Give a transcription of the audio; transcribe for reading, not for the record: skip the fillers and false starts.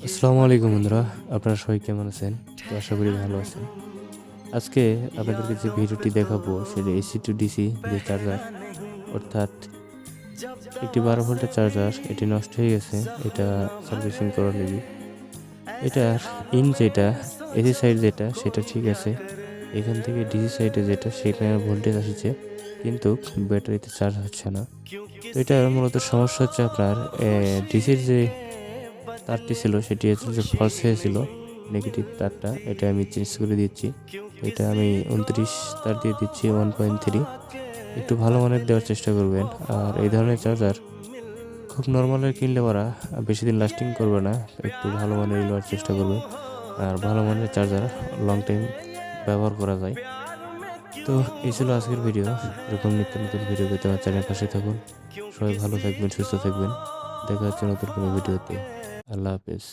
আসসালামু আলাইকুম বন্ধুরা, আপনারা সবাই কেমন আছেন? তো আশা করি ভালো আছেন। আজকে আপনাদেরকে যে ভিডিওটি দেখাবো সেটা এসি টু ডিসি যে চার্জার, অর্থাৎ একটি 12 ভোল্টের চার্জার এটি নষ্ট হয়ে গেছে। এটা সার্ভিসিং করার লেগে এটার যেটা এসি সাইড যেটা সেটা ঠিক আছে, এখান থেকে ডিসি সাইডে যেটা সেখানে ভোল্টেজ আসছে কিন্তু ব্যাটারিতে চার্জ হচ্ছে না। তো এটার মূলত সমস্যা হচ্ছে আপনার ডিসির যে তারটি ছিল সেটি হচ্ছে যে ফলস হয়েছিল, নেগেটিভ তারটা এটা আমি চেঞ্জ করে দিচ্ছি। এটা আমি 29 তার দিয়ে দিচ্ছি 1.3। একটু ভালো মানের দেওয়ার চেষ্টা করবেন। আর এই ধরনের চার্জার খুব নর্মালের কিনলে ওরা বেশি দিন লাস্টিং করবে না, একটু ভালো মানের নেওয়ার চেষ্টা করবেন। আর ভালো মানের চার্জার লং টাইম ব্যবহার করা যায়। তো এই ছিল আজকের ভিডিও। এরকম নিত্য নতুন ভিডিও পেতে আমার চ্যানেল পাশে থাকুন। সবাই ভালো থাকবেন, সুস্থ থাকবেন। দেখা হচ্ছে নতুন কোনো ভিডিওতে। আল্লাহ হাফেজ।